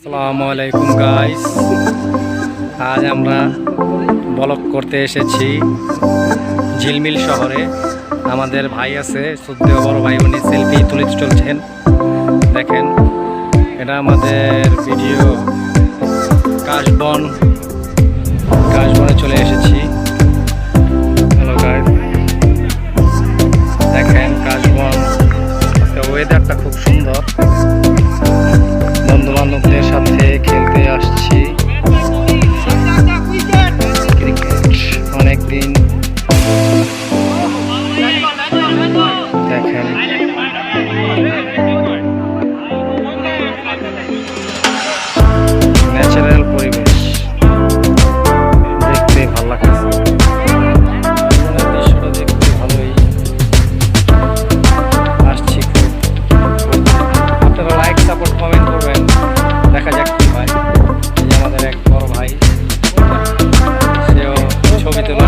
আসসালামু আলাইকুম গাইস, আজ আমরা ব্লগ করতে এসেছি ঝিলমিল শহরে। আমাদের ভাই আছে, শ্রদ্ধেয় বড় ভাই, উনি সেলফি তুলে চলছেন। দেখেন, এটা আমাদের ভিডিও কাশবনে চলে এসেছি। হ্যালো গাইস, দেখেন কাশবন, ওয়েদারটা খুব সুন্দর। বন্ধু বান্ধবদের সাথে খেলতে আসছি ক্রিকেট অনেকদিন। দেখেন ন্যাচারাল পরিবেশ, দেখতে ভালো লাগছে। দৃশ্যটা দেখতে ভালোই। আসছি, আপনারা লাইক সাপোর্ট কমেন্ট করবেন, দেখা যাক কি হয়। আমাদের এক বড় ভাই, সেও ছবি তোলা